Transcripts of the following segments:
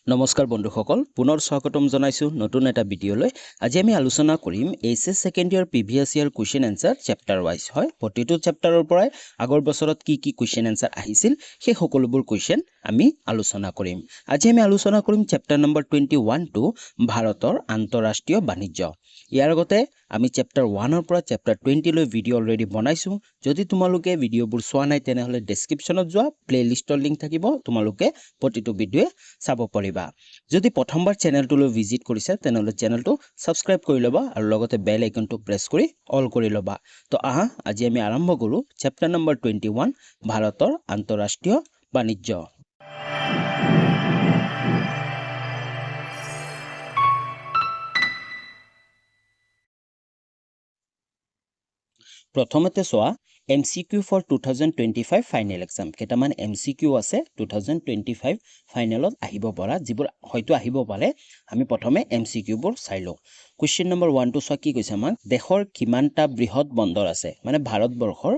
নমস্কাৰ বন্ধুসকল পুনৰ স্বাগতম জনাইছো নতুন এটা ভিডিঅলৈ আজি আমি আলোচনা কৰিম এইচএছ সেকেন্ড ইয়াৰ প্ৰিভিয়াস ইয়াৰ কোৱেশ্চন আনসাৰ চেপ্টাৰ ওয়াইজ হয় প্ৰতিটো চেপ্টাৰৰ পৰাই আগৰ বছৰত কি কোৱেশ্চন আনসাৰ আহিছিল সেই সকলোবোৰ কোৱেশ্চন আমি আলোচনা কৰিম আজি আমি আলোচনা কৰিম চেপ্টাৰ নম্বৰ 21 টু ভাৰতৰ আন্তঃৰাষ্ট্ৰীয় বাণিজ্য ইয়াৰ আগতে আমি চেপ্টাৰ 1 ৰ পৰা চেপ্টাৰ 20 লৈ ভিডিঅ অলৰেডি বনাইছো যদি তোমালোকে ভিডিঅবোৰ চোৱা নাই তেনেহলে ডেসক্ৰিপচনত যোৱা প্লেলিষ্টৰ লিংক থাকিব তোমালোকে প্ৰতিটো ভিডিঅ চাব পাৰিবা যদি প্ৰথমবাৰ চেনেলটোলৈ ভিজিট কৰিছা তেনেহলে চেনেলটো সাবস্ক্ৰাইব কৰি লবা আৰু লগতে বেল আইকনটো প্ৰেছ কৰি অল কৰি লবা তো আহা আজি আমি আৰম্ভ কৰো চেপ্টাৰ নম্বৰ 21 ভাৰতৰ আন্তঃৰাষ্ট্ৰীয় বাণিজ্য প্ৰথমতে সোৱা MCQ for 2025 ফাইনেল এক্সাম কেটামান MCQ আছে 2025 ফাইনেলত আহিব পৰা যিবোৰ হয়তো আহিব পাৰে আমি প্ৰথমে MCQ বোৰ চাই লও কোৱেশ্চন নম্বৰ 1 টু সোৱা কি কৈছে আমাক দেশৰ কিমানটা বৃহৎ বন্দৰ আছে মানে ভাৰতবৰ্ষৰ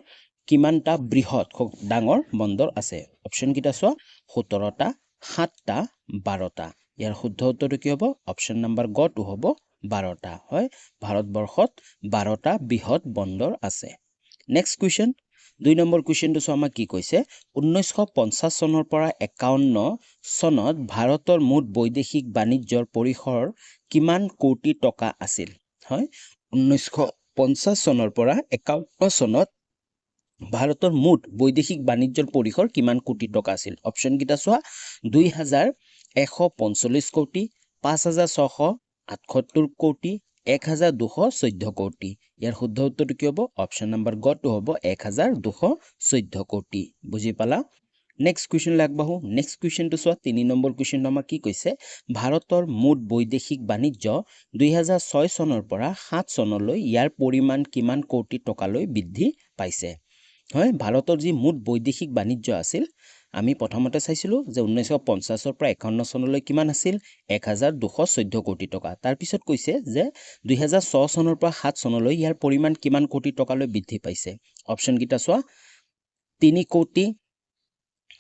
কিমানটা বৃহৎ ডাঙৰ বন্দৰ আছে অপচন কিটা সোৱা 17টা 7টা 12টা ইয়াৰ শুদ্ধ উত্তৰটো কি হ'ব অপচন নম্বৰ গ টু হ'ব 12টা হয় ভাৰতবৰ্ষত 12টা বৃহৎ বন্দৰ আছে নেক্সট কোৱেশ্চন 2 নম্বৰ কোৱেশ্চনটো সোৱা আমাক কি কৈছে 1950 চনৰ পৰা 51 চনত ভাৰতৰ মুঠ বৈদেশিক বাণিজ্যৰ পৰিসৰ কিমান কোটি টকা আছিল হয় 1950 চনৰ পৰা 51 চনত ভাৰতৰ মুঠ বৈদেশিক বাণিজ্যৰ পৰিসৰ কিমান কোটি টকা আছিল অপচন কিটা সোৱা 2145 কোটি 5678 কোটি 1214 কোটি ইয়াৰ শুদ্ধ উত্তৰটো কি হ'ব অপচন নম্বৰ গ টু হ'ব 1214 কোটি বুজি পালা নেক্সট কোৱেশ্চন লাগবাহু নেক্সট কোৱেশ্চনটো সোৱা 3 নম্বৰ কোৱেশ্চনটো আমাক কি কৈছে ভাৰতৰ মুঠ বৈদেশিক বাণিজ্য 2006 চনৰ পৰা 7 চনলৈ ইয়াৰ পৰিমাণ কিমান কোটি টকালৈ বৃদ্ধি পাইছে হয় ভাৰতৰ যি মুঠ বৈদেশিক বাণিজ্য আছিল আমি প্ৰথমতে চাইছিলো যে 1950 ৰ পৰা 51 চনলৈ কিমান আছিল 1214 কোটি টকা তাৰ পিছত কৈছে যে 2006 চনৰ পৰা 7 চনলৈ ইয়াৰ পৰিমাণ কিমান কোটি টকালৈ বৃদ্ধি পাইছে অপচন কিটা সোৱা 3 কোটি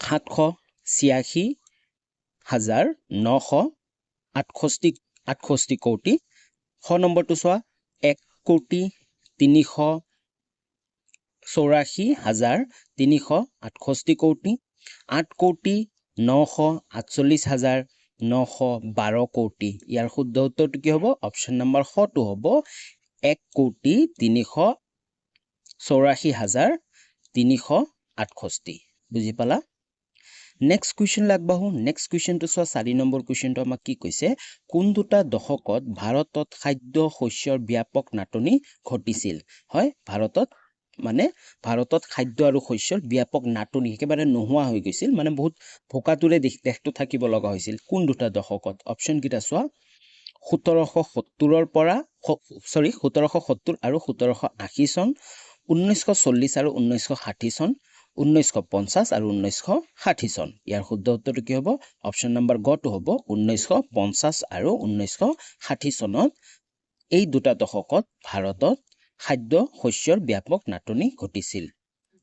786,968 কোটি খ নম্বৰটো সোৱা 1 কোটি 384,368 কোটি 8 কোটি 948,912 কোটি ইয়াৰ শুদ্ধ উত্তৰটো কি হ'ব অপচন নম্বৰ খ টু হ'ব 1 কোটি 384,368 বুজি পালা নেক্সট কোৱেশ্চন লাগবাহু নেক্সট কোৱেশ্চনটো সোৱা 4 নম্বৰ কোৱেশ্চনটো আমাক কি কৈছে কোন দুটা দশকত ভাৰতত খাদ্য শস্যৰ ব্যাপক নাটনি ঘটিছিল হয় ভাৰতত খাদ্য আৰু শস্যৰ ব্যাপক নাটনি একেবাৰে নোহোৱা হৈ গৈছিল মানে বহুত ভোকাতুৰে দেশটো থাকিব লগা হৈছিল কোন দুটা দশকত অপচন কিটা সোৱা 1770 ৰ পৰা 1770 আৰু 1780 চন 1940 আৰু 1960 চন 1950 আৰু 1960 চন ইয়াৰ শুদ্ধ উত্তৰটো কি হ'ব অপচন নম্বৰ গ টু হ'ব 1950 আৰু 1960 চনত এই দুটা দশকত ভাৰতত খাদ্য শস্যৰ ব্যাপক নাটনি ঘটিছিল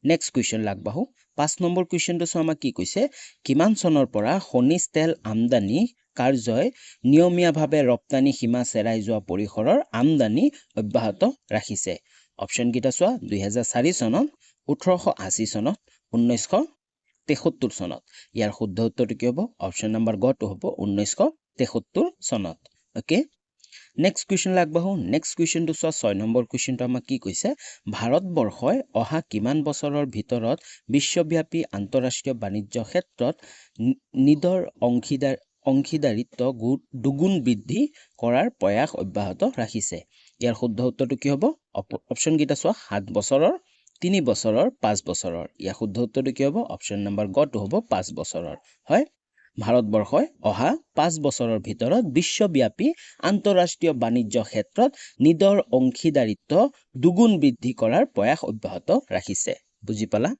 নেক্সট কোৱেশ্চন লাগবাহু 5 নম্বৰ কোৱেশ্চনটো সোৱা আমাক কি কৈছে কিমান চনৰ পৰা খনিজ তেল আমদানি কাৰ্যই নিয়মীয়াভাৱে ৰপ্তানি সীমা চেৰাই যোৱা পৰিসৰৰ আমদানি অব্যাহত ৰাখিছে অপচন কিটা সোৱা 2004 চনত 1880 চনত 1973 চনত ইয়াৰ শুদ্ধ উত্তৰটো কি হ'ব অপচন নম্বৰ গ টু হ'ব 1973 চনত ওকে নেক্সট কোৱেশ্চন লাগবাহু নেক্সট কোৱেশ্চনটো সোৱা 6 নম্বৰ কোৱেশ্চনটো আমাক কি কৈছে ভাৰতবৰ্ষই অহা কিমান বছৰৰ ভিতৰত বিশ্বব্যাপী আন্তঃৰাষ্ট্ৰীয় বাণিজ্য ক্ষেত্ৰত নিদৰ অংশীদাৰিত্ব দুগুণ বৃদ্ধি কৰাৰ প্ৰয়াস অব্যাহত ৰাখিছে ইয়াৰ শুদ্ধ উত্তৰটো কি হ'ব অপচন কিটা সোৱা 7 বছৰৰ 3 বছৰৰ 5 বছৰৰ ইয়াৰ শুদ্ধ উত্তৰটো কি হ'ব অপচন নম্বৰ গ টু হ'ব 5 বছৰৰ হয় ভাৰতবৰ্ষই অহা 5 বছৰৰ ভিতৰত বিশ্বব্যাপী আন্তঃৰাষ্ট্ৰীয় বাণিজ্য ক্ষেত্ৰত নিদৰ অংশীদাৰিত্ব দুগুণ বৃদ্ধি কৰাৰ প্ৰয়াস অব্যাহত ৰাখিছে বুজি পালা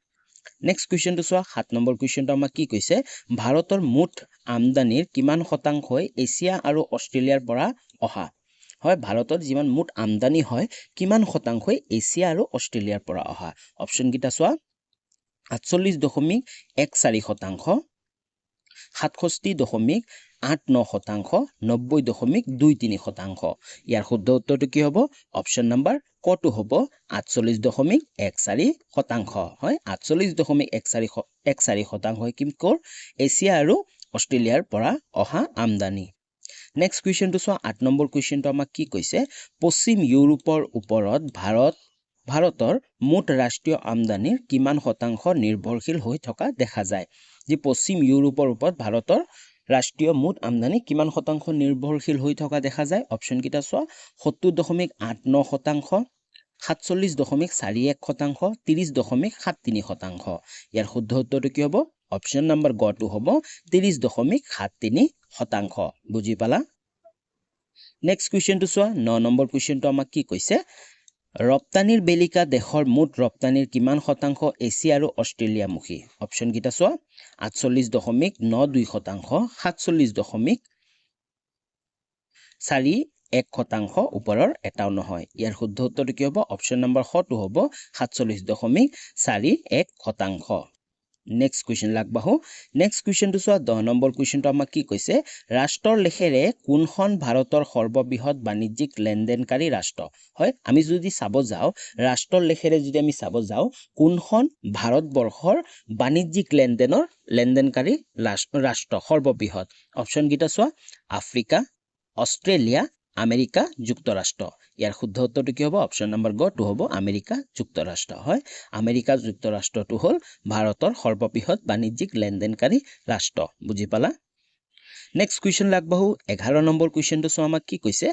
নেক্সট কোৱেশ্চনটো সোৱা 7 নম্বৰ কোৱেশ্চনটো আমাক কি কৈছে ভাৰতৰ মুঠ আমদানিৰ কিমান শতাংশই এছিয়া আৰু অষ্ট্ৰেলিয়াৰ পৰা অহা হয় ভাৰতৰ যিমান মুঠ আমদানি হয় কিমান শতাংশই এছিয়া আৰু অষ্ট্ৰেলিয়াৰ পৰা অহা অপচন কিটা সোৱা 48.14% 67.89 শতাংশ 90.23 শতাংশ ইয়াৰ শুদ্ধ উত্তৰটো কি হ'ব অপচন নম্বৰ কটো হ'ব 48.14 শতাংশ হয় 48.14 শতাংশ কি কৰ এছিয়া আৰু অষ্ট্ৰেলিয়াৰ পৰা অহা আমদানি নেক্সট কুৱেশ্যনটো চোৱা 8 নম্বৰ কুৱেশ্যনটো আমাক কি কৈছে পশ্চিম ইউৰোপৰ ওপৰত ভাৰতৰ মুঠ ৰাষ্ট্ৰীয় আমদানিৰ কিমান শতাংশ নিৰ্ভৰশীল হৈ থকা দেখা যায় যে পশ্চিম ইউৰোপৰ ওপৰত ভাৰতৰ ৰাষ্ট্ৰীয় মুঠ আমদানি কিমান শতাংশ নিৰ্ভৰশীল হৈ থকা দেখা যায় অপচন কিটা চোৱা 70.89 শতাংশ 47.41 শতাংশ 30.73 শতাংশ ইয়াৰ শুদ্ধ উত্তৰটো কি হ'ব অপচন নম্বৰ গ টো হ'ব 30.73 শতাংশ বুজি পালা নেক্সট কুৱেশ্যনটো চোৱা 9 নম্বৰ কুৱেশ্যনটো আমাক কি কৈছে ৰপ্তানিৰ বেলিকা দেশৰ মুঠ ৰপ্তানিৰ কিমান শতাংশ এছিয়া আৰু অষ্ট্ৰেলিয়ামুখী অপচন কিটা চোৱা 48.92 শতাংশ 47.41 শতাংশ ওপৰৰ এটাও নহয় ইয়াৰ শুদ্ধ উত্তৰটো কি হ'ব অপচন নম্বৰ খ টো হ'ব 47.41 শতাংশ নেক্সট কুৱেশ্যন লাগবাহো নেক্সট কুৱেশ্যনটো চোৱা 10 নম্বৰ কুৱেশ্যনটো আমাক কি কৈছে ৰাষ্ট্ৰৰ লেখেৰে কোনখন ভাৰতৰ সৰ্ববৃহৎ বাণিজ্যিক লেনদেনকাৰী ৰাষ্ট্ৰ হয় আমি যদি চাব যাওঁ ৰাষ্ট্ৰৰ লেখেৰে যদি আমি চাব যাওঁ কোনখন ভাৰতবৰ্ষৰ বাণিজ্যিক লেনদেনকাৰী ৰাষ্ট্ৰ সৰ্ববৃহৎ অপচন কিটা চোৱা আফ্ৰিকা অষ্ট্ৰেলিয়া আমেৰিকা যুক্তৰাষ্ট্ৰ ইয়াৰ শুদ্ধ উত্তৰটো কি হ'ব অপচন নম্বৰ গ টো হ'ব আমেৰিকা যুক্তৰাষ্ট্ৰ হয় আমেৰিকা যুক্তৰাষ্ট্ৰটো হ'ল ভাৰতৰ সৰ্ববৃহৎ বাণিজ্যিক লেনদেনকাৰী ৰাষ্ট্ৰ বুজি পালা নেক্সট কুৱেশ্যন লাগবাহু 11 নম্বৰ কুৱেশ্যনটো চোৱা আমাক কি কৈছে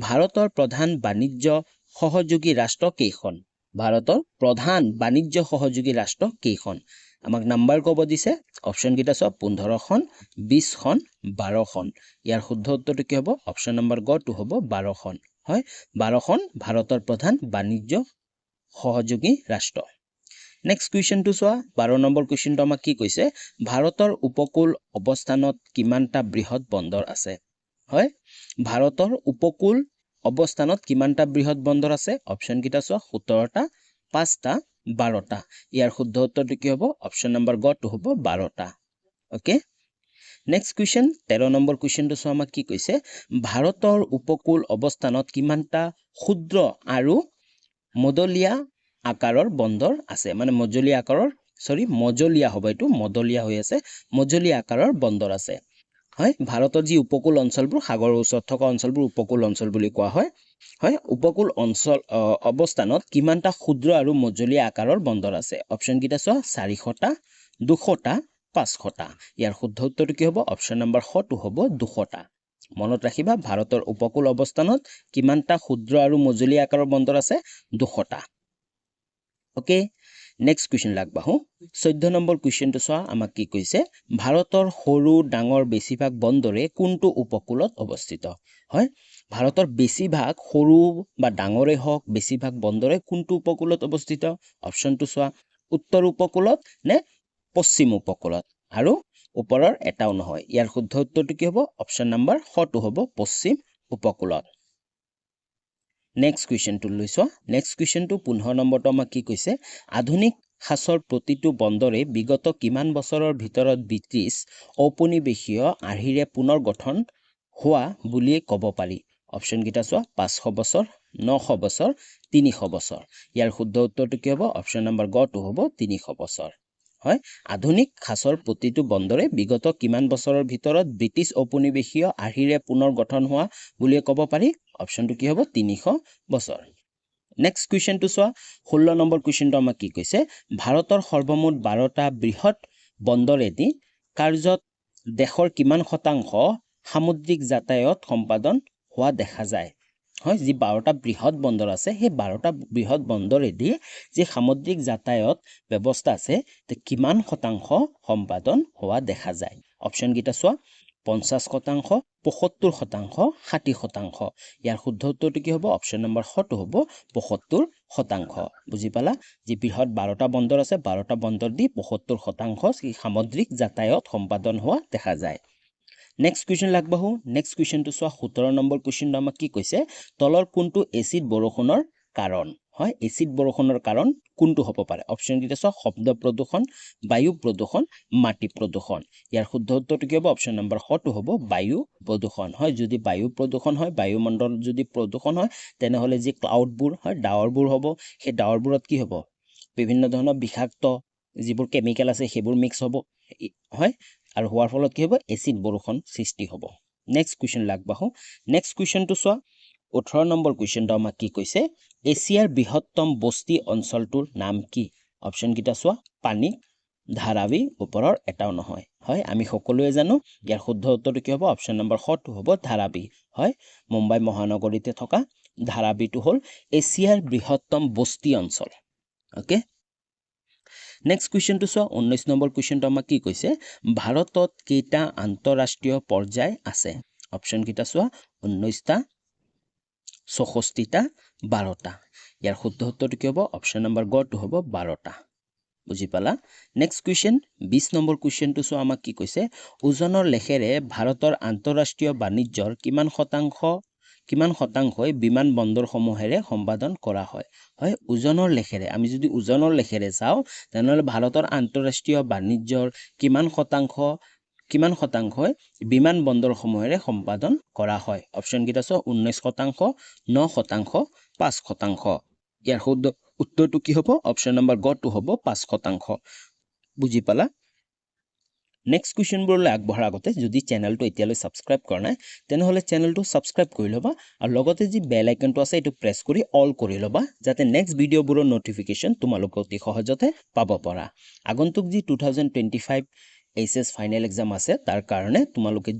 ভাৰতৰ প্ৰধান বাণিজ্য সহযোগী ৰাষ্ট্ৰ কেইখন ভাৰতৰ প্ৰধান বাণিজ্য সহযোগী ৰাষ্ট্ৰ কেইখন আমাক নাম্বাৰ ক'ব দিছে অপচন কিটা চোৱা 15খন 20খন 12খন ইয়াৰ শুদ্ধ উত্তৰটো কি হ'ব অপচন নম্বৰ গ টো হ'ব 12খন হয় 12খন ভাৰতৰ প্ৰধান বাণিজ্য সহযোগী ৰাষ্ট্ৰ নেক্সট কুৱেশ্যনটো চোৱা 12 নম্বৰ কুৱেশ্যনটো আমাক কি কৈছে ভাৰতৰ উপকূল অৱস্থানত কিমানটা বৃহৎ বন্দৰ আছে হয় ভাৰতৰ উপকূল অৱস্থানত কিমানটা বৃহৎ বন্দৰ আছে অপচন কিটা চোৱা 17টা 5টা 12টা ইয়াৰ শুদ্ধ উত্তৰটো কি হ'ব অপচন নম্বৰ গ টো হ'ব 12টা ওকে নেক্সট কুৱেশ্যন 13 নম্বৰ কুৱেশ্যনটো চোৱা আমাক কি কৈছে ভাৰতৰ উপকূল অৱস্থানত কিমানটা ক্ষুদ্ৰ আৰু মজলীয়া আকাৰৰ বন্দৰ আছে মানে মজলীয়া হ'ব এইটো মজলীয়া হৈ আছে মজলীয়া আকাৰৰ বন্দৰ আছে হয় ভাৰতৰ যি উপকূল অঞ্চলবোৰ সাগৰৰ ওচৰত থকা অঞ্চলবোৰ উপকূল অঞ্চল বুলি কোৱা হয় হয় উপকূল অঞ্চল অৱস্থানত কিমানটা ক্ষুদ্ৰ আৰু মজলীয়া আকাৰৰ বন্দৰ আছে অপচন কিটা চোৱা 400টা 200টা 500টা ইয়াৰ শুদ্ধ উত্তৰটো কি হ'ব অপচন নম্বৰ খ টো হ'ব 200টা মনত ৰাখিবা ভাৰতৰ উপকূল অৱস্থানত কিমানটা ক্ষুদ্ৰ আৰু মজলীয়া আকাৰৰ বন্দৰ আছে 200টা ওকে নেক্সট কুৱেশ্যন লাগবাহু 14 নম্বৰ কুৱেশ্যনটো চোৱা আমাক কি কৈছে ভাৰতৰ সৰু ডাঙৰ বেছিভাগ বন্দৰে কোনটো উপকূলত অৱস্থিত হয় ভাৰতৰ বেছিভাগ সৰু বা ডাঙৰে হওক বেছিভাগ বন্দৰে কোনটো উপকূলত অৱস্থিত অপচনটো চোৱা উত্তৰ উপকূলত নে পশ্চিম উপকূলত আৰু ওপৰৰ এটাও নহয় ইয়াৰ শুদ্ধ উত্তৰটো কি হ'ব অপচন নম্বৰ খ টো হ'ব পশ্চিম উপকূলত নেক্সট কুৱেশ্যনটো লৈ চোৱা নেক্সট কুৱেশ্যনটো 15 নম্বৰটো আমাক কি কৈছে আধুনিক সাঁচৰ প্ৰতিটো বন্দৰে বিগত কিমান বছৰৰ ভিতৰত ব্ৰিটিছ ঔপনিৱেশীয় আৰ্হিৰে পুনৰ গঠন হোৱা বুলিয়ে ক'ব পাৰি অপচন কিটা চোৱা 500 বছৰ 900 বছৰ 300 বছৰ ইয়াৰ শুদ্ধ উত্তৰটো কি হ'ব অপচন নম্বৰ গ টো হ'ব 300 বছৰ হয় আধুনিক সাঁচৰ প্ৰতিটো বন্দৰে বিগত কিমান বছৰৰ ভিতৰত ব্ৰিটিছ ঔপনিৱেশীয় আৰ্হিৰে পুনৰ গঠন হোৱা বুলিয়ে ক'ব পাৰি অপচনটো কি হ'ব 300 বছৰ নেক্সট কুৱেশ্যনটো চোৱা 16 নম্বৰ কুৱেশ্যনটো আমাক কি কৈছে ভাৰতৰ সৰ্বমুঠ 12টা বৃহৎ বন্দৰেদি কাৰ্যত দেশৰ কিমান শতাংশ সামুদ্ৰিক যাতায়াত সম্পাদন হোৱা দেখা যায় হয় যি 12টা বৃহৎ বন্দৰ আছে সেই 12টা বৃহৎ বন্দৰেদি যে সামুদ্ৰিক যাতায়াত ব্যৱস্থা আছে তে কিমান শতাংশ সম্পাদন হোৱা দেখা যায় অপচন কিটা চোৱা 50 শতাংশ 75 শতাংশ 60 শতাংশ ইয়াৰ শুদ্ধ উত্তৰটো কি হ'ব অপচন নম্বৰ খ টো হ'ব 75 শতাংশ বুজি পালা যে বৃহৎ 12টা বন্দৰ আছে 12টা বন্দৰ দি 75 শতাংশ সামুদ্ৰিক যাতায়াত সম্পাদন হোৱা দেখা যায় নেক্সট কুৱেশ্যন লাগবাহু নেক্সট কুৱেশ্যনটো চোৱা 17 নম্বৰ কুৱেশ্যনটো আমাক কি কৈছে তলৰ কোনটো এচিড বৰষুণৰ কাৰণ হয় এচিড বৰষুণৰ কাৰণ কোনটো হ'ব পাৰে অপশ্যন কেইটা চাওক শব্দ প্ৰদূষণ বায়ু প্ৰদূষণ মাটি প্ৰদূষণ ইয়াৰ শুদ্ধ উত্তৰটো কি হ'ব অপশ্যন নম্বৰ টো হ'ব বায়ু প্ৰদূষণ হয় যদি বায়ু প্ৰদূষণ হয় বায়ুমণ্ডল যদি প্ৰদূষণ হয় তেনেহ'লে যি ক্লাউডবোৰ হয় ডাৱৰবোৰ হ'ব সেই ডাৱৰবোৰত কি হ'ব বিভিন্ন ধৰণৰ বিষাক্ত যিবোৰ কেমিকেল আছে সেইবোৰ মিক্স হ'ব হয় আৰু হোৱাৰ ফলত কি হ'ব এচিড বৰষুণ সৃষ্টি হ'ব নেক্সট কুৱেশ্যন আগবাঢ়ো নেক্সট কুৱেশ্যনটো চোৱা 18 নম্বৰ কুৱেশ্যনটো আমাক কি কৈছে এছিয়াৰ বৃহত্তম বস্তি অঞ্চলটোৰ নাম কি অপশ্যন কেইটা চোৱা পানী ধাৰাবী ওপৰৰ এটাও নহয় হয় আমি সকলোৱে জানো ইয়াৰ শুদ্ধ উত্তৰটো কি হ'ব অপশ্যন নম্বৰ টো হ'ব ধাৰাবী হয় মুম্বাই মহানগৰীতে থকা ধাৰাবীটো হ'ল এছিয়াৰ বৃহত্তম বস্তি অঞ্চল ওকে নেক্সট কুৱেশ্যনটো চোৱা 19 নম্বৰ কুৱেশ্যনটো আমাক কি কৈছে ভাৰতত কেইটা আন্তঃৰাষ্ট্ৰীয় পৰ্যায় আছে অপশ্যন কেইটা চোৱা 19টা 64টা 12টা ইয়াৰ শুদ্ধ উত্তৰটো কি হ'ব অপশ্যন নম্বৰ টো হ'ব 12টা বুজি পালা নেক্সট কুৱেশ্যন 20 নম্বৰ কুৱেশ্যনটো চোৱা আমাক কি কৈছে ওজনৰ লেখেৰে ভাৰতৰ আন্তঃৰাষ্ট্ৰীয় বাণিজ্যৰ কিমান শতাংশই বিমান বন্দৰসমূহেৰে সম্পাদন কৰা হয় হয় ওজনৰ লেখেৰে আমি যদি ওজনৰ লেখেৰে চাওঁ তেনেহ'লে ভাৰতৰ আন্তঃৰাষ্ট্ৰীয় বাণিজ্যৰ কিমান শতাংশই বিমান বন্দৰসমূহেৰে সম্পাদন কৰা হয় অপশ্যন কেইটা চাওঁ 19%, 9%, 5%। ইয়াৰ শুদ্ধ উত্তৰটো কি হ'ব অপশ্যন নম্বৰ টো হ'ব 5%। বুজি পালা নেক্সট কুৱেশ্যনবোৰলৈ আগবঢ়াৰ আগতে যদি চেনেলটো এতিয়ালৈ ছাবস্ক্ৰাইব কৰা নাই তেনেহ'লে চেনেলটো ছাবস্ক্ৰাইব কৰি ল'বা আৰু লগতে যি বেল আইকনটো আছে এইটো প্ৰেছ কৰি অল কৰি ল'বা যাতে নেক্সট ভিডিঅ'বোৰৰ নটিফিকেশ্যন তোমালোকে অতি সহজতে পাব পৰা আগন্তুক যি 2025 এইচএছ ফাইনেল এক্সাম আছে তাৰ কাৰণে তোমালোকে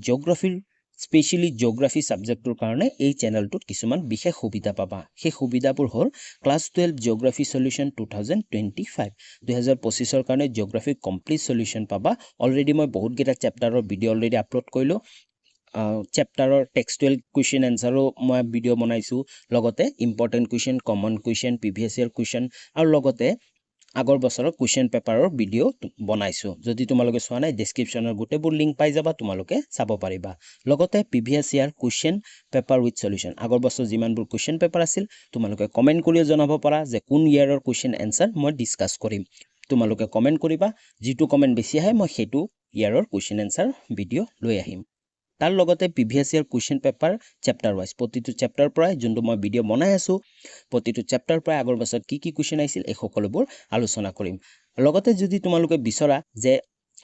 স্পেচিয়েলি জিঅ'গ্ৰাফি ছাবজেক্টটোৰ কাৰণে এই চেনেলটোত কিছুমান বিশেষ সুবিধা পাবা সেই সুবিধাবোৰ হ'ল ক্লাছ 12 জিঅ'গ্ৰাফি সলিউশ্যন 2025 কাৰণে জিঅ'গ্ৰাফি কমপ্লিট সলিউশ্যন পাবা অলৰেডি মই বহুতকেইটা চেপ্টাৰৰ ভিডিঅ' অলৰেডি আপলোড কৰিলোঁ চেপ্টাৰৰ টেক্সটুৱেল কুৱেশ্যন এনচাৰো মই ভিডিঅ' বনাইছোঁ লগতে important question common question previous year question আৰু লগতে আগৰ বছৰৰ কুৱেশ্যন পেপাৰৰ ভিডিঅ' বনাইছোঁ যদি তোমালোকে চোৱা নাই ডেছক্ৰিপশ্যনৰ গোটেইবোৰ লিংক পাই যাবা তোমালোকে চাব পাৰিবা লগতে previous year question paper with solution আগৰ বছৰ যিমানবোৰ কুৱেশ্যন পেপাৰ আছিল তোমালোকে কমেণ্ট কৰিও জনাব পাৰা যে কোন ইয়াৰৰ কুৱেশ্যন এনচাৰ মই ডিছকাছ কৰিম তোমালোকে কমেণ্ট কৰিবা যিটো কমেণ্ট বেছি আহে মই সেইটো ইয়াৰৰ কুৱেশ্যন এনচাৰ ভিডিঅ' লৈ আহিম তাৰ লগতে previous year question paper chapter wise প্ৰতিটো চেপ্টাৰ পৰাই যোনটো মই ভিডিঅ' বনাই আছোঁ প্ৰতিটো চেপ্টাৰ পৰাই আগৰ বছৰত কি কুৱেশ্যন আহিছিল এই সকলোবোৰ আলোচনা কৰিম লগতে যদি তোমালোকে বিচৰা যে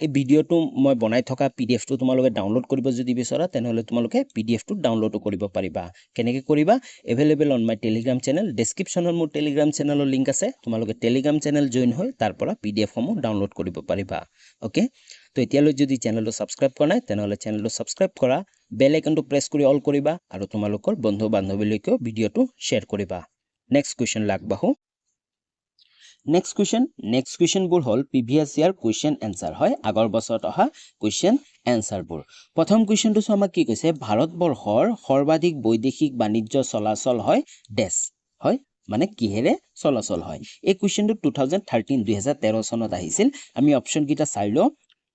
এই ভিডিঅ'টো মই বনাই থকা পিডিএফটো তোমালোকে ডাউনলোড কৰিব যদি বিচৰা তেনেহ'লে তোমালোকে পিডিএফটো ডাউনলোডো কৰিব পাৰিবা কেনেকৈ কৰিবা available on my Telegram channel ডেছক্ৰিপশ্যনত মোৰ টেলিগ্ৰাম চেনেলৰ লিংক আছে তোমালোকে টেলিগ্ৰাম চেনেল জইন হৈ তাৰ পৰা পিডিএফসমূহ ডাউনলোড কৰিব পাৰিবা ওকে তো এতিয়ালৈ যদি চেনেলটো ছাবস্ক্ৰাইব কৰা নাই তেনেহ'লে চেনেলটো ছাবস্ক্ৰাইব কৰা বেল আইকনটো প্ৰেছ কৰি অল কৰিবা আৰু তোমালোকৰ বন্ধু বান্ধৱীলৈকেও ভিডিঅ'টো শ্বেয়াৰ কৰিবা নেক্সট কুৱেশ্যন আগবাঢ়ো নেক্সট কুৱেশ্যনবোৰ হ'ল প্ৰিভিয়াছ ইয়াৰ কুৱেশ্যন এনচাৰ হয় আগৰ বছৰত অহা কুৱেশ্যন এনচাৰবোৰ প্ৰথম কুৱেশ্যনটো চোৱা আমাক কি কৈছে ভাৰতবৰ্ষৰ সৰ্বাধিক বৈদেশিক বাণিজ্য চলাচল হয় ডেছ হয় মানে কিহেৰে চলাচল হয় এই কুৱেশ্যনটো 2013 চনত আহিছিল আমি অপশ্যন কেইটা চাই লওঁ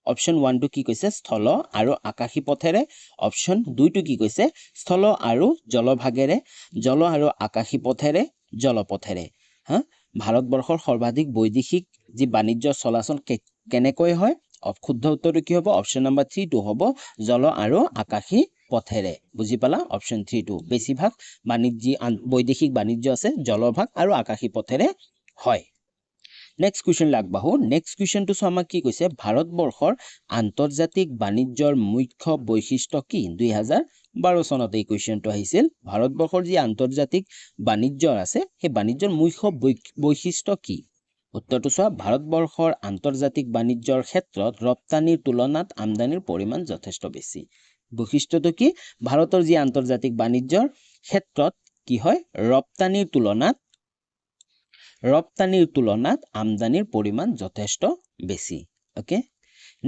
অপশ্যন 1 টো কি কৈছে স্থল আৰু আকাশী পথেৰে অপশ্যন 2 টো কি কৈছে স্থল আৰু জলভাগেৰে জল আৰু আকাশী পথেৰে জলপথেৰে হা ভাৰতবৰ্ষৰ সৰ্বাধিক বৈদেশিক যি বাণিজ্য চলাচল কেনেকৈ হয় শুদ্ধ উত্তৰটো কি হ'ব অপশ্যন নম্বৰ 3 টো হ'ব জল আৰু আকাশী পথেৰে বুজি পালা অপশ্যন 3 টো বেছিভাগ বৈদেশিক বাণিজ্য আছে জলভাগ আৰু আকাশী পথেৰে হয় নেক্সট কুৱেশ্যন আগবাঢ়ো নেক্সট কুৱেশ্যনটো চোৱা আমাক কি কৈছে ভাৰতবৰ্ষৰ আন্তৰ্জাতিক বাণিজ্যৰ মুখ্য বৈশিষ্ট্য কি 2012 চনত এই কুৱেশ্যনটো আহিছিল ভাৰতবৰ্ষৰ যি আন্তৰ্জাতিক বাণিজ্য আছে সেই বাণিজ্যৰ মুখ্য বৈশিষ্ট্য কি উত্তৰটো চোৱা ভাৰতবৰ্ষৰ আন্তৰ্জাতিক বাণিজ্যৰ ক্ষেত্ৰত ৰপ্তানিৰ তুলনাত আমদানিৰ পৰিমাণ যথেষ্ট বেছি বৈশিষ্ট্যটো কি ভাৰতৰ যি আন্তৰ্জাতিক বাণিজ্যৰ ক্ষেত্ৰত কি হয় ৰপ্তানিৰ তুলনাত আমদানিৰ পৰিমাণ যথেষ্ট বেছি ওকে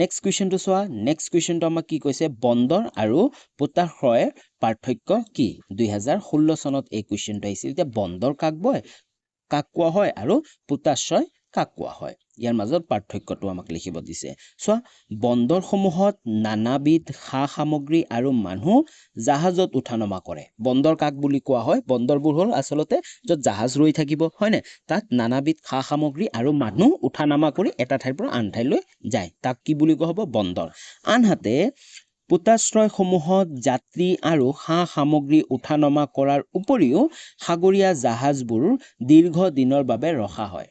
নেক্সট কুৱেশ্যনটো চোৱা নেক্সট কুৱেশ্যনটো আমাক কি কৈছে বন্দৰ আৰু পোতাশ্ৰয়ৰ পাৰ্থক্য কি 2016 চনত এই কুৱেশ্যনটো আহিছিল এতিয়া বন্দৰ কাক কোৱা হয় আৰু পোতাশ্ৰয় কাক কোৱা হয় ইয়াৰ মাজত পাৰ্থক্যটো আমাক লিখিব দিছে চোৱা বন্দৰসমূহত নানাবিধ সা সামগ্ৰী আৰু মানুহ জাহাজত উঠা নমা কৰে বন্দৰ কাক বুলি কোৱা হয় বন্দৰবোৰ হ'ল আচলতে য'ত জাহাজ ৰৈ থাকিব হয়নে তাত নানাবিধ সা সামগ্ৰী আৰু মানুহ উঠা নামা কৰি এটা ঠাইৰ পৰা আন ঠাইলৈ যায় তাক কি বুলি কোৱা হ'ব বন্দৰ আনহাতে পোতাশ্ৰয়সমূহত যাত্ৰী আৰু সা সামগ্ৰী উঠা নমা কৰাৰ উপৰিও সাগৰীয়া জাহাজবোৰ দীৰ্ঘ দিনৰ বাবে ৰখা হয়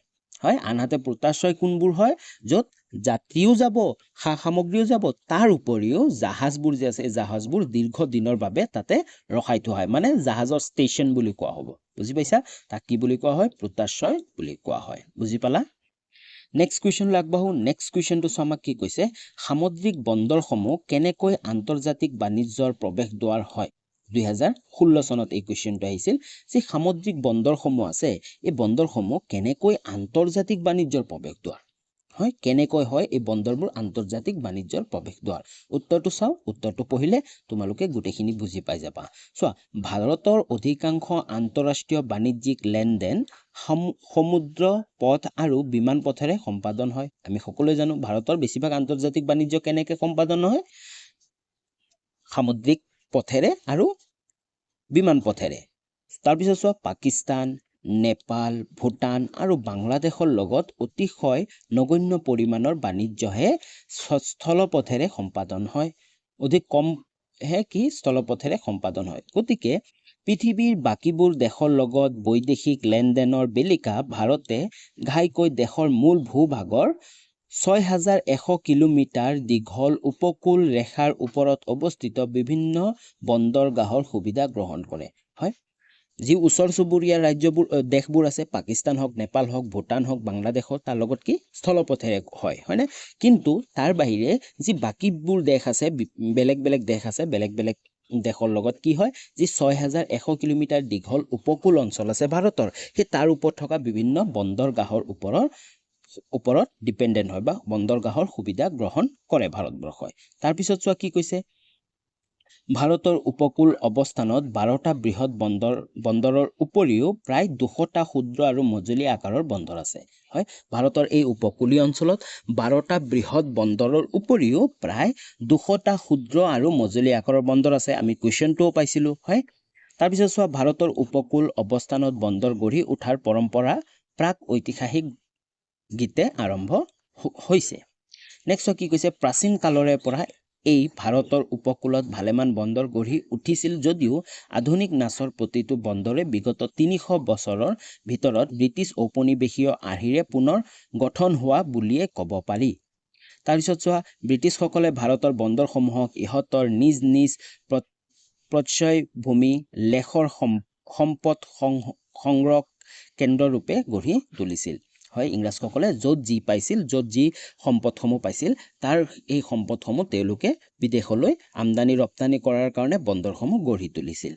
আনহাতে পোতাশ্ৰয় কোনবোৰ হয় য'ত যাত্ৰীও যাব সা সামগ্ৰীও যাব তাৰ উপৰিও জাহাজবোৰ যে আছে জাহাজবোৰ দীৰ্ঘ দিনৰ বাবে তাতে ৰখাই থোৱা হয় মানে জাহাজৰ ষ্টেচন বুলি কোৱা হ'ব বুজি পাইছা তাক কি বুলি কোৱা হয় পোতাশ্ৰয় বুলি কোৱা হয় বুজি পালা নেক্সট কুৱেশ্যন আগবাঢ়ো নেক্সট কুৱেশ্যনটো আমাক কি কৈছে সামুদ্ৰিক বন্দৰসমূহ কেনেকৈ আন্তৰ্জাতিক বাণিজ্যৰ প্ৰৱেশ দ্বাৰ হয় 2016 চনত এই কুৱেশ্যনটো আহিছিল যে সামুদ্ৰিক বন্দৰসমূহ আছে এই বন্দৰসমূহ কেনেকৈ আন্তৰ্জাতিক বাণিজ্যৰ প্ৰৱেশ দ্বাৰ হয় কেনেকৈ হয় এই বন্দৰবোৰ আন্তৰ্জাতিক বাণিজ্যৰ প্ৰৱেশ দ্বাৰ উত্তৰটো চাও উত্তৰটো পঢ়িলে তোমালোকে গোটেইখিনি বুজি পাই যাবা চোৱা ভাৰতৰ অধিকাংশ আন্তঃৰাষ্ট্ৰীয় বাণিজ্যিক লেনদেন সমুদ্ৰ পথ আৰু বিমান পথেৰে সম্পাদন হয় আমি সকলোৱে জানো ভাৰতৰ বেছিভাগ আন্তৰ্জাতিক বাণিজ্য কেনেকৈ সম্পাদন হয় সামুদ্ৰিক পথেৰে আৰু বিমান পথেৰে তাৰপিছত চোৱা পাকিস্তান নেপাল ভূটান আৰু বাংলাদেশৰ লগত অতিশয় নগণ্য পৰিমাণৰ বাণিজ্যহে স্থলপথেৰে সম্পাদন হয় অধিক কম হে কি স্থলপথেৰে সম্পাদন হয় গতিকে পৃথিৱীৰ বাকীবোৰ দেশৰ লগত বৈদেশিক লেনদেনৰ বেলিকা ভাৰতে ঘাইকৈ দেশৰ মূল ভূভাগৰ 6100 কিলোমিটাৰ দীঘল উপকূল ৰেখাৰ ওপৰত অৱস্থিত বিভিন্ন বন্দৰগাহৰ সুবিধা গ্ৰহণ কৰে হয় যি ওচৰ চুবুৰীয়া ৰাজ্যবোৰ দেশবোৰ আছে পাকিস্তান হওক নেপাল হওক ভূটান হওক বাংলাদেশ হওক তাৰ লগত কি স্থলপথেৰে হয়নে কিন্তু তাৰ বাহিৰে যি বাকীবোৰ দেশ আছে বেলেগ বেলেগ দেশ আছে বেলেগ বেলেগ দেশৰ লগত কি হয় যি 6100 কিলোমিটাৰ দীঘল উপকূল অঞ্চল আছে ভাৰতৰ সেই তাৰ ওপৰত থকা বিভিন্ন বন্দৰগাহৰ ওপৰত ডিপেণ্ডেণ্ট হয় বা বন্দৰগাহৰ সুবিধা গ্ৰহণ কৰে ভাৰতবৰ্ষই তাৰপিছত চোৱা কি কৈছে ভাৰতৰ উপকূল অৱস্থানত 12টা বৃহৎ বন্দৰৰ উপৰিও প্ৰায় 200টা ক্ষুদ্ৰ আৰু মজলীয়া আকাৰৰ বন্দৰ আছে হয় ভাৰতৰ এই উপকূলীয় অঞ্চলত 12টা বৃহৎ বন্দৰৰ উপৰিও প্ৰায় 200টা ক্ষুদ্ৰ আৰু মজলীয়া আকাৰৰ বন্দৰ আছে আমি কুৱেশ্যনটোও পাইছিলোঁ হয় তাৰপিছত চোৱা ভাৰতৰ উপকূল অৱস্থানত বন্দৰ গঢ়ি উঠাৰ পৰম্পৰা প্ৰাক ঐতিহাসিক গীতে আৰম্ভ হৈছে নেক্সট কি কৈছে প্ৰাচীন কালৰে পৰা এই ভাৰতৰ উপকূলত ভালেমান বন্দৰ গঢ়ি উঠিছিল যদিও আধুনিক নাচৰ প্ৰতিটো বন্দৰে বিগত 300 বছৰৰ ভিতৰত ব্ৰিটিছ ঔপনিৱেশীয় আৰ্হিৰে পুনৰ গঠন হোৱা বুলিয়ে ক'ব পাৰি তাৰপিছত চোৱা ব্ৰিটিছসকলে ভাৰতৰ বন্দৰসমূহক ইহঁতৰ নিজ নিজ প্ৰচ্ছয় ভূমি লেখৰ সম্পদ সংগ্ৰহ কেন্দ্ৰৰূপে গঢ়ি তুলিছিল হয় ইংৰাজসকলে য'ত যি পাইছিল য'ত যি সম্পদসমূহ পাইছিল তাৰ এই সম্পদসমূহ তেওঁলোকে বিদেশলৈ আমদানি ৰপ্তানি কৰাৰ কাৰণে বন্দৰসমূহ গঢ়ি তুলিছিল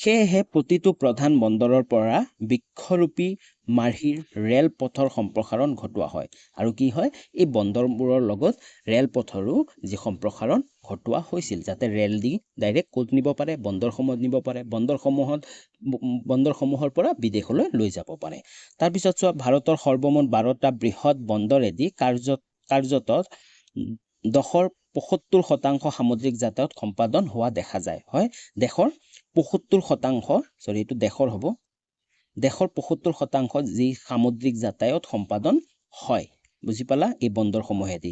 সেয়েহে প্ৰতিটো প্ৰধান বন্দৰৰ পৰা বৃক্ষৰূপী মাৰ্হিৰ ৰেল পথৰ সম্প্ৰসাৰণ ঘটোৱা হয় আৰু কি হয় এই বন্দৰবোৰৰ লগত ৰেল পথৰো যি সম্প্ৰসাৰণ ঘটোৱা হৈছিল যাতে ৰেল দি ডাইৰেক্ট ক'ত নিব পাৰে বন্দৰসমূহত নিব পাৰে বন্দৰসমূহৰ পৰা বিদেশলৈ লৈ যাব পাৰে তাৰপিছত চোৱা ভাৰতৰ সৰ্বমুঠ 12টা বৃহৎ বন্দৰেদি কাৰ্যত দেশৰ 75% সামুদ্ৰিক যাতায়াত সম্পাদন হোৱা দেখা যায় হয় দেশৰ 75% এইটো দেশৰ হ'ব দেশৰ 75% যি সামুদ্ৰিক যাতায়াত সম্পাদন হয় বুজি পালা এই বন্দৰসমূহেদি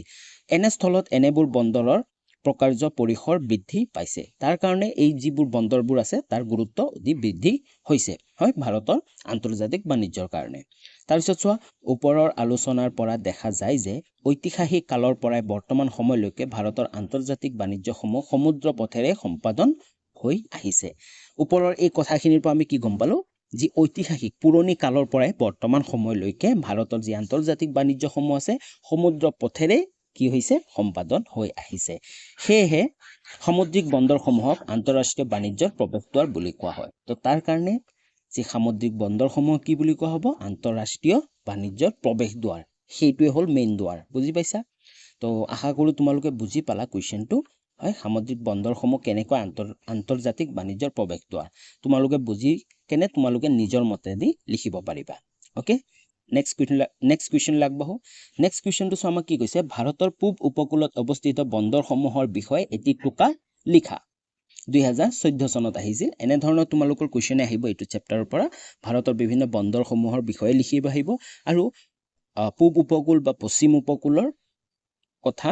এনে স্থলত এনেবোৰ বন্দৰৰ প্ৰকাৰ্য পৰিসৰ বৃদ্ধি পাইছে তাৰ কাৰণে এই যিবোৰ বন্দৰবোৰ আছে তাৰ গুৰুত্ব অধিক বৃদ্ধি হৈছে হয় ভাৰতৰ আন্তৰ্জাতিক বাণিজ্যৰ কাৰণে তাৰপিছত চোৱা ওপৰৰ আলোচনাৰ পৰা দেখা যায় যে ঐতিহাসিক কালৰ পৰাই বৰ্তমান সময়লৈকে ভাৰতৰ আন্তৰ্জাতিক বাণিজ্যসমূহ সমুদ্ৰ পথেৰে সম্পাদন হৈ আহিছে ওপৰৰ এই কথাখিনিৰ পৰা আমি কি গম পালো যি ঐতিহাসিক পুৰণি কালৰ পৰাই বৰ্তমান সময়লৈকে ভাৰতৰ যি আন্তৰ্জাতিক বাণিজ্যসমূহ আছে সমুদ্ৰ পথেৰে কি হৈছে সম্পাদন হৈ আহিছে সেয়েহে সামুদ্ৰিক বন্দৰসমূহক আন্তঃৰাষ্ট্ৰীয় বাণিজ্যৰ প্ৰৱেশদ্বাৰ বুলি কোৱা হয় তো তাৰ কাৰণে যি সামুদ্ৰিক বন্দৰসমূহ কি বুলি কোৱা হ'ব আন্তঃৰাষ্ট্ৰীয় বাণিজ্যৰ প্ৰৱেশদ্বাৰ সেইটোৱে হ'ল মেইন দ্বাৰ বুজি পাইছা তো আশা কৰোঁ তোমালোকে বুজি পালা কুৱেশ্যনটো হয় সামুদ্ৰিক বন্দৰসমূহ কেনেকৈ আন্তৰ্জাতিক বাণিজ্যৰ প্ৰৱেশদ্বাৰ তোমালোকে বুজি কেনে তোমালোকে নিজৰ মতেদি লিখিব পাৰিবা ওকে নেক্সট কুৱেশ্যন লাগবাহো নেক্সট কুৱেশ্যনটো চোৱা আমাক কি কৈছে ভাৰতৰ পূব উপকূলত অৱস্থিত বন্দৰসমূহৰ বিষয়ে এটি টোকা লিখা 2014 চনত আহিছিল এনেধৰণৰ তোমালোকৰ কুৱেশ্যন আহিব এইটো চেপ্টাৰৰ পৰা ভাৰতৰ বিভিন্ন বন্দৰসমূহৰ বিষয়ে লিখিব আহিব আৰু পূব উপকূল বা পশ্চিম উপকূলৰ কথা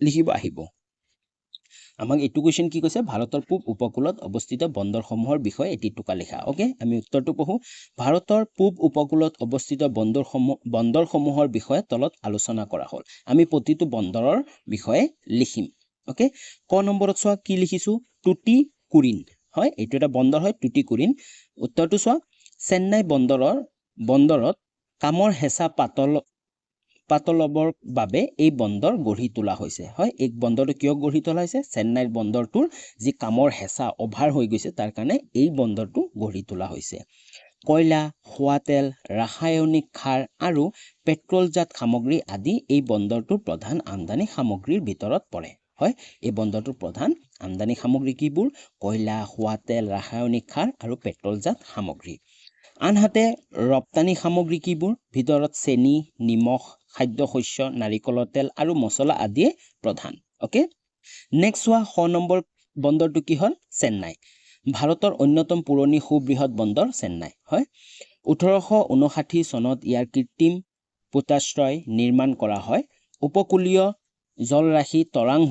লিখিব আহিব আমাক এইটো কুৱেশ্যন কি কৈছে ভাৰতৰ পূব উপকূলত অৱস্থিত বন্দৰসমূহৰ বিষয়ে এটি টোকা লিখা ওকে আমি উত্তৰটো পঢ়ো ভাৰতৰ পূব উপকূলত অৱস্থিত বন্দৰসমূহৰ বিষয়ে তলত আলোচনা কৰা হ'ল আমি প্ৰতিটো বন্দৰৰ বিষয়ে লিখিম ওকে ক নম্বৰত চোৱা কি লিখিছো টুটিকোৰিন হয় এইটো এটা বন্দৰ হয় টুটিকোৰিন উত্তৰটো চোৱা চেন্নাই বন্দৰত কামৰ হেঁচা পাতলবৰ বাবে এই বন্দৰ গঢ়ি তোলা হৈছে হয় এই বন্দৰটো কিয় গঢ়ি তোলা হৈছে চেন্নাইৰ বন্দৰটোৰ যি কামৰ হেঁচা অভাৰ হৈ গৈছে তাৰ কাৰণে এই বন্দৰটো গঢ়ি তোলা হৈছে কয়লা খোৱা তেল ৰাসায়নিক সাৰ আৰু পেট্ৰলজাত সামগ্ৰী আদি এই বন্দৰটোৰ প্ৰধান আমদানি সামগ্ৰীৰ ভিতৰত পৰে হয় এই বন্দৰটোৰ প্ৰধান আমদানি সামগ্ৰী কিবোৰ কয়লা খোৱা তেল ৰাসায়নিক সাৰ আৰু পেট্ৰলজাত সামগ্ৰী আনহাতে ৰপ্তানি সামগ্ৰী কিবোৰ ভিতৰত চেনি নিমখ খাদ্য শস্য নাৰিকলৰ তেল আৰু মছলা আদিয়ে প্ৰধান ওকে নেক্সট হোৱা খ নম্বৰ বন্দৰটো কি হ'ল চেন্নাই ভাৰতৰ অন্যতম পুৰণি সুবৃহৎ বন্দৰ চেন্নাই হয় 1859 চনত ইয়াৰ কৃত্ৰিম পোতাশ্ৰয় নিৰ্মাণ কৰা হয় উপকূলীয় জলৰাশি তৰাং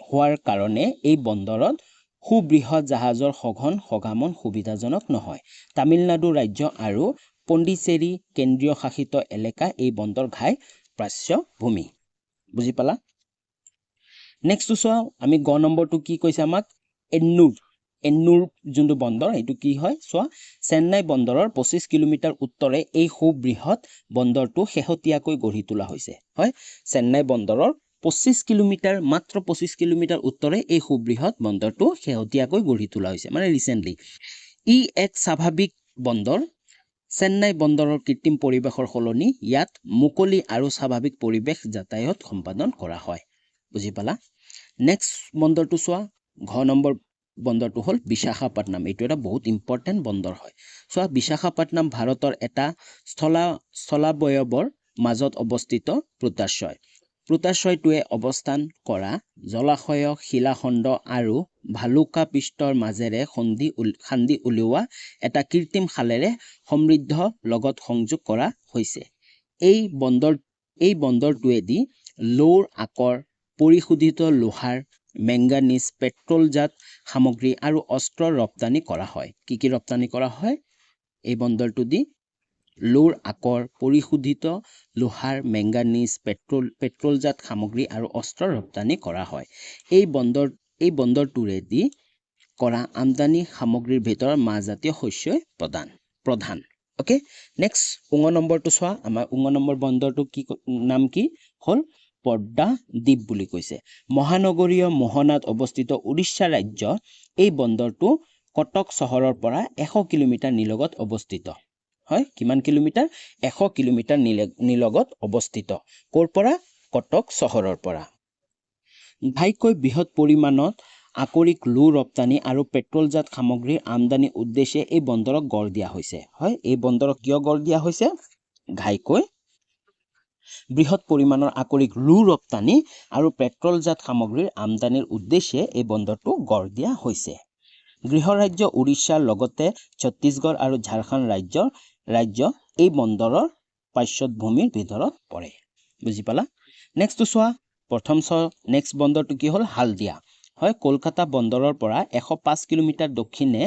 হোৱাৰ কাৰণে এই বন্দৰত সুবৃহৎ জাহাজৰ সগমন সুবিধাজনক নহয় তামিলনাডু ৰাজ্য আৰু পণ্ডিচেৰী কেন্দ্ৰীয় শাসিত এলেকা এই বন্দৰ ঘাই প্ৰাচ্যভূমি বুজি পালা নেক্সট চোৱা আমি গ নম্বৰটো কি কৈছে আমাক এন্নুৰ যোনটো বন্দৰ এইটো কি হয় চোৱা চেন্নাই বন্দৰৰ 25 কিলোমিটাৰ উত্তৰে এই সুবৃহৎ বন্দৰটো শেহতীয়াকৈ গঢ়ি তোলা হৈছে হয় চেন্নাই বন্দৰৰ 25 কিলোমিটাৰ মাত্ৰ 25 কিলোমিটাৰ উত্তৰে এই সুবৃহৎ বন্দৰটো শেহতীয়াকৈ গঢ়ি তোলা হৈছে মানে ৰিসেন্টলি ই এক স্বাভাৱিক বন্দৰ চেন্নাই বন্দৰৰ কৃত্ৰিম পৰিৱেশৰ সলনি ইয়াত মুকলি আৰু স্বাভাৱিক পৰিৱেশ যাতায়াত সম্পাদন কৰা হয় বুজি পালা নেক্সট বন্দৰটো চোৱা ঘ নম্বৰ বন্দৰটো হ'ল বিশাখাপট্টনম এইটো এটা বহুত ইম্পৰ্টেন্ট বন্দৰ হয় চোৱা বিশাখাপট্টনম ভাৰতৰ এটা স্থলাবয়ৱৰ মাজত অৱস্থিত পোতাশ্ৰয়টোৱে অৱস্থান কৰা জলাশয় শিলাখণ্ড আৰু ভালুকা পৃষ্ঠৰ মাজেৰে খান্দি উলিওৱা এটা কৃত্ৰিম খালেৰে সমৃদ্ধ লগত সংযোগ কৰা হৈছে এই বন্দৰটোৱেদি লৌৰ আকৰ পৰিশোধিত লোহাৰ মেংগানিজ পেট্ৰলজাত সামগ্ৰী আৰু অস্ত্ৰ ৰপ্তানি কৰা হয় কি ৰপ্তানি কৰা হয় এই বন্দৰটো দি লৌৰ আকৰ পৰিশোধিত লোহাৰ মেংগানিজ পেট্ৰলজাত সামগ্ৰী আৰু অস্ত্ৰ ৰপ্তানি কৰা হয় এই বন্দৰটোৰেদি কৰা আমদানি সামগ্ৰীৰ ভিতৰত মাহজাতীয় শস্যই প্ৰধান ওকে নেক্সট উঙ নম্বৰটো চোৱা আমাৰ উঙ নম্বৰ বন্দৰটো কি নাম কি হ'ল পদ্মা দ্বীপ বুলি কৈছে মহানগৰীয় মোহনাত অৱস্থিত উৰিষ্যা ৰাজ্য এই বন্দৰটো কটক চহৰৰ পৰা 100 কিলোমিটাৰ নিলগত অৱস্থিত হয় কিমান কিলোমিটাৰ 100 কিলোমিটাৰ নিলগত অৱস্থিত ক'ৰ পৰা কটক চহৰৰ পৰা ঘাইকৈ বৃহৎ পৰিমাণত আকৰিক লো ৰপ্তানি আৰু পেট্ৰলজাত সামগ্ৰীৰ আমদানি উদ্দেশ্যে এই বন্দৰক গঢ় দিয়া হৈছে হয় এই বন্দৰক কিয় গঢ় দিয়া হৈছে ঘাইকৈ বৃহৎ পৰিমাণৰ আকৰিক লো ৰপ্তানি আৰু পেট্ৰলজাত সামগ্ৰীৰ আমদানিৰ উদ্দেশ্যে এই বন্দৰটো গঢ় দিয়া হৈছে গৃহ ৰাজ্য উৰিষ্যাৰ লগতে ছত্তীশগড় আৰু ঝাৰখণ্ড ৰাজ্য এই বন্দৰৰ পাৰ্শ্বভূমিৰ ভিতৰত পৰে বুজি পালা নেক্সট চোৱা নেক্সট বন্দৰটো কি হ'ল হালদিয়া হয় কলকাতা বন্দৰৰ পৰা 105 কিলোমিটাৰ দক্ষিণে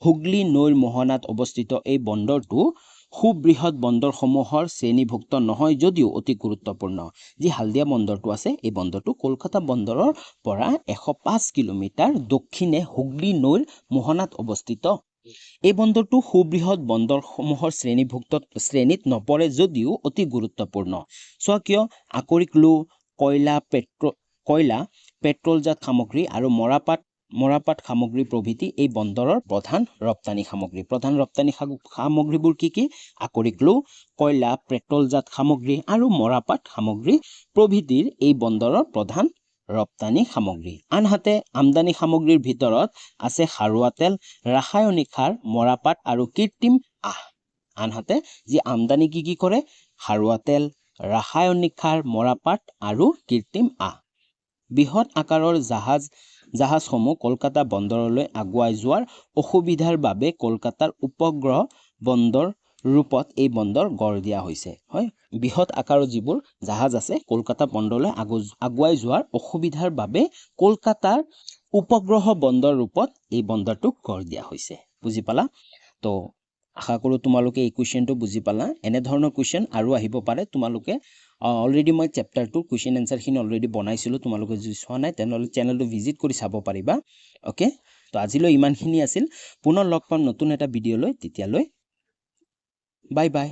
হুগলী নৈৰ মোহনাত অৱস্থিত এই বন্দৰটো সুবৃহৎ বন্দৰসমূহৰ শ্ৰেণীভুক্ত নহয় যদিও অতি গুৰুত্বপূৰ্ণ যি হালদিয়া বন্দৰটো আছে এই বন্দৰটো কলকাতা বন্দৰৰ পৰা 105 কিলোমিটাৰ দক্ষিণে হুগলী নৈৰ মোহনাত অৱস্থিত এই বন্দৰটো সুবৃহৎ বন্দৰসমূহৰ শ্ৰেণীত নপৰে যদিও অতি গুৰুত্বপূৰ্ণ চোৱা কিয় আকৰিক লো কয়লা পেট্ৰলজাত সামগ্ৰী আৰু মৰাপাট সামগ্ৰী প্ৰভৃতি এই বন্দৰৰ প্ৰধান ৰপ্তানি সামগ্ৰীবোৰ কি আকৰিক লো কয়লা পেট্ৰলজাত সামগ্ৰী আৰু মৰাপাট সামগ্ৰী প্ৰভৃতিৰ এই বন্দৰৰ প্ৰধান ৰপ্তানি সামগ্ৰী আনহাতে আমদানি সামগ্ৰীৰ ভিতৰত আছে খাৰুৱা তেল ৰাসায়নিক সাৰ মৰাপাট আৰু কৃত্ৰিম আনহাতে যি আমদানি কি কৰে খাৰুৱা তেল ৰাসায়নিক সাৰ মৰাপাট আৰু কৃত্ৰিম আহ বৃহৎ আকাৰৰ জাহাজসমূহ কলকাতা বন্দৰলৈ আগুৱাই যোৱাৰ অসুবিধাৰ বাবে কলকাতাৰ উপগ্ৰহ বন্দৰ ৰূপত এই বন্দৰ গঢ় দিয়া হৈছে হয় বৃহৎ আকাৰৰ যিবোৰ জাহাজ আছে কলকাতা বন্দৰলৈ আগুৱাই যোৱাৰ অসুবিধাৰ বাবে কলকাতাৰ উপগ্ৰহ বন্দৰ ৰূপত এই বন্দৰটোক গঢ় দিয়া হৈছে বুজি পালা তো আশা কৰো তোমালোকে এই কোৱেশ্চনটো বুজি পালা এনে ধৰণৰ কোৱেশ্চন আৰু আহিব পাৰে তোমালোকে অলৰেডি মই চেপ্টাৰ 2 কোৱেশ্চন আনসাৰ খিনি অলৰেডি বনাইছিলো তোমালোকে যদি চোৱা নাই তেনেহলে চেনেলটো ভিজিট কৰি চাব পাৰিবা ওকে তো আজিলৈ ইমানখিনি আছিল পুনৰ লগ পাম নতুন এটা ভিডিঅ লৈ তেতিয়ালৈ বাই বাই